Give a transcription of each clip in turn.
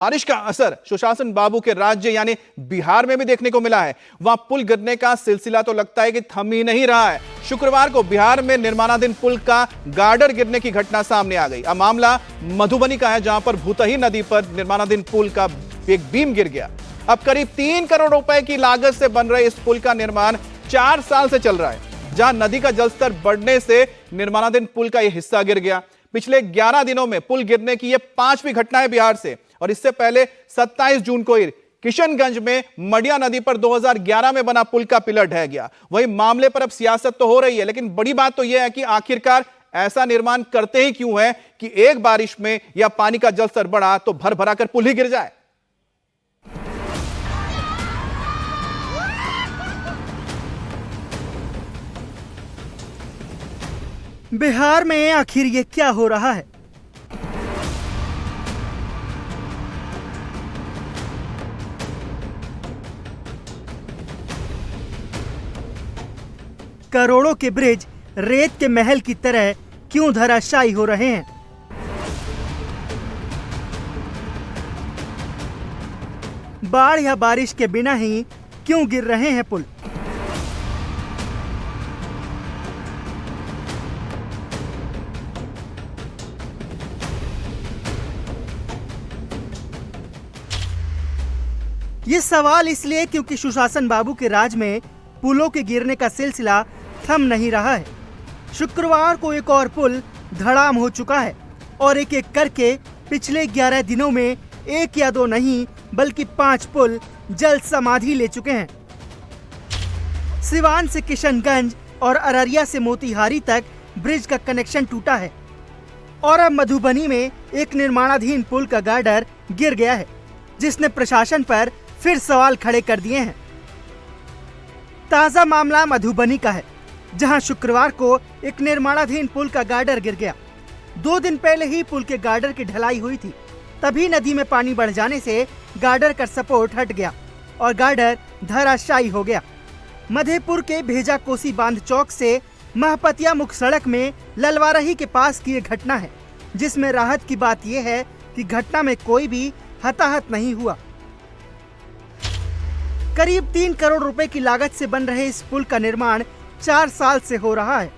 बारिश का असर सुशासन बाबू के राज्य यानी बिहार में भी देखने को मिला है। वहां पुल गिरने का सिलसिला तो लगता है कि थम ही नहीं रहा है। शुक्रवार को बिहार में निर्माणाधीन पुल का गार्डर गिरने की घटना सामने आ गई। अब मामला मधुबनी का है, जहां पर भूतही नदी पर निर्माणाधीन पुल का एक बीम गिर गया। अब करीब 3 करोड़ रुपए की लागत से बन रहे इस पुल का निर्माण 4 साल से चल रहा है। जहां नदी का जलस्तर बढ़ने से निर्माणाधीन पुल का यह हिस्सा गिर गया। पिछले 11 दिनों में पुल गिरने की यह 5वीं घटना है बिहार से। और इससे पहले 27 जून को किशनगंज में मडिया नदी पर 2011 में बना पुल का पिलर ढह गया। वही मामले पर अब सियासत तो हो रही है, लेकिन बड़ी बात तो यह है कि आखिरकार ऐसा निर्माण करते ही क्यों है कि एक बारिश में या पानी का जलस्तर बढ़ा तो भर भरा कर पुल ही गिर जाए। बिहार में आखिर ये क्या हो रहा है? करोड़ों के ब्रिज रेत के महल की तरह क्यों धराशायी हो रहे हैं? बाढ़ या बारिश के बिना ही क्यों गिर रहे हैं पुल? ये सवाल इसलिए क्योंकि सुशासन बाबू के राज में पुलों के गिरने का सिलसिला थम नहीं रहा है। शुक्रवार को एक और पुल धड़ाम हो चुका है और एक एक करके पिछले 11 दिनों में 1 या 2 नहीं बल्कि 5 पुल जल समाधि ले चुके हैं। सिवान से किशनगंज और अररिया से मोतिहारी तक ब्रिज का कनेक्शन टूटा है और अब मधुबनी में एक निर्माणाधीन पुल का गार्डर गिर गया है, जिसने प्रशासन पर फिर सवाल खड़े कर दिए हैं। ताजा मामला मधुबनी का है, जहां शुक्रवार को एक निर्माणाधीन पुल का गार्डर गिर गया। 2 दिन पहले ही पुल के गार्डर की ढलाई हुई थी, तभी नदी में पानी बढ़ जाने से गार्डर का सपोर्ट हट गया और गार्डर धराशायी हो गया। मधेपुर के भेजा कोसी बांध चौक से महपतिया मुख्य सड़क में ललवारही के पास की एक घटना है, जिसमें राहत की बात यह है कि घटना में कोई भी हताहत नहीं हुआ। करीब 3 करोड़ रुपए की लागत से बन रहे इस पुल का निर्माण 4 साल से हो रहा है।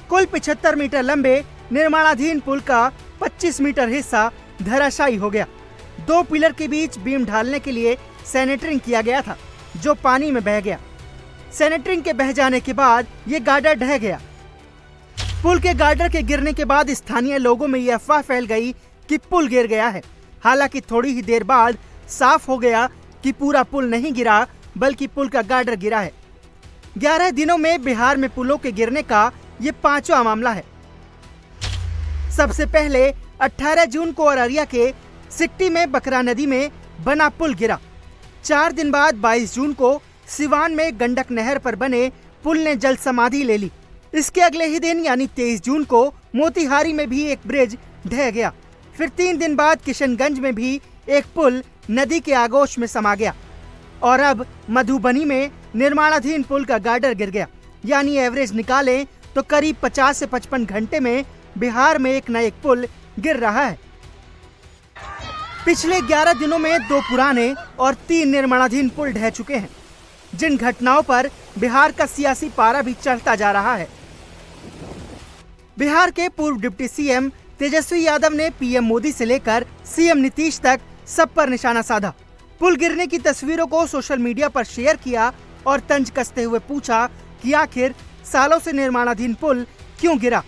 कुल 75 मीटर लंबे निर्माणाधीन पुल का 25 मीटर हिस्सा धराशायी हो गया। 2 पिलर के बीच बीम ढालने के लिए सैनिटरिंग किया गया था, जो पानी में बह गया। सैनिटरिंग के बह जाने के बाद ये गार्डर ढह गया। पुल के गार्डर के गिरने के बाद स्थानीय लोगों में यह अफवाह फैल गई कि पुल गिर गया है। हालांकि थोड़ी ही देर बाद साफ हो गया कि पूरा पुल नहीं गिरा, बल्कि पुल का गार्डर गिरा है। 11 दिनों में बिहार में पुलों के गिरने का ये 5वां मामला है। सबसे पहले 18 जून को अररिया के सिट्टी में बकरा नदी में बना पुल गिरा। 4 दिन बाद 22 जून को सिवान में गंडक नहर पर बने पुल ने जल समाधि ले ली। इसके अगले ही दिन यानी 23 जून को मोतिहारी में भी एक ब्रिज ढह गया। फिर 3 दिन बाद किशनगंज में भी एक पुल नदी के आगोश में समा गया और अब मधुबनी में निर्माणाधीन पुल का गार्डर गिर गया। यानी एवरेज निकालें तो करीब 50 से 55 घंटे में बिहार में एक न एक पुल गिर रहा है। पिछले 11 दिनों में 2 पुराने और 3 निर्माणाधीन पुल ढह चुके हैं, जिन घटनाओं पर बिहार का सियासी पारा भी चढ़ता जा रहा है। बिहार के पूर्व डिप्टी सीएम तेजस्वी यादव ने पीएम मोदी से लेकर सीएम नीतीश तक सब पर निशाना साधा। पुल गिरने की तस्वीरों को सोशल मीडिया पर शेयर किया और तंज कसते हुए पूछा कि आखिर सालों से निर्माणाधीन पुल क्यों गिरा।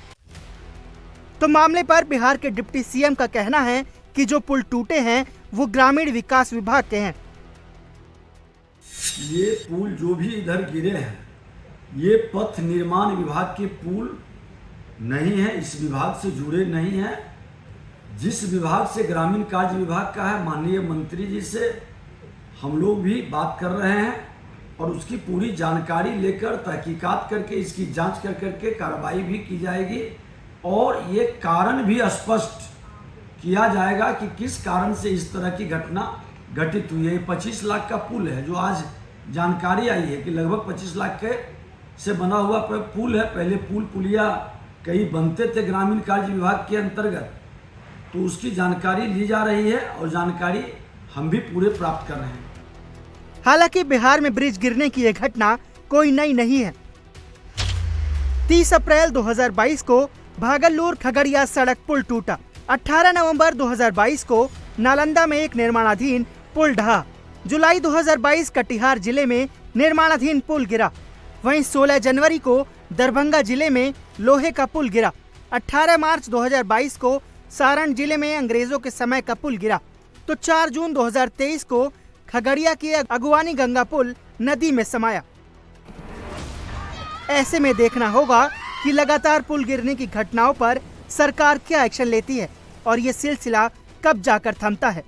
तो मामले पर बिहार के डिप्टी सीएम का कहना है कि जो पुल टूटे हैं वो ग्रामीण विकास विभाग के हैं। ये पुल जो भी इधर गिरे हैं, ये पथ निर्माण विभाग के पुल नहीं है, इस विभाग से जुड़े नहीं हैं। जिस विभाग से ग्रामीण कार्य विभाग का है, माननीय मंत्री जी से हम लोग भी बात कर रहे हैं और उसकी पूरी जानकारी लेकर तहकीकात करके इसकी जांच कर करके कार्रवाई भी की जाएगी और ये कारण भी स्पष्ट किया जाएगा कि किस कारण से इस तरह की घटना घटित हुई है। 25 लाख का पुल है, जो आज जानकारी आई है कि लगभग 25 लाख के से बना हुआ पुल है। पहले पुल पुलिया कई बनते थे ग्रामीण कार्य विभाग के अंतर्गत, तो उसकी जानकारी ली जा रही है और जानकारी हम भी पूरे प्राप्त कर रहे हैं। हालांकि बिहार में ब्रिज गिरने की यह घटना कोई नई नहीं है। 30 अप्रैल 2022 को भागलपुर खगड़िया सड़क पुल टूटा। 18 नवंबर 2022 को नालंदा में एक निर्माणाधीन पुल ढहा। जुलाई 2022 कटिहार जिले में निर्माणाधीन पुल गिरा। वहीं 16 जनवरी को दरभंगा जिले में लोहे का पुल गिरा। 18 मार्च 2022 को सारण जिले में अंग्रेजों के समय का पुल गिरा। तो 4 जून 2023 को खगड़िया की अगुवानी गंगा पुल नदी में समाया। ऐसे में देखना होगा कि लगातार पुल गिरने की घटनाओं पर सरकार क्या एक्शन लेती है और ये सिलसिला कब जाकर थमता है।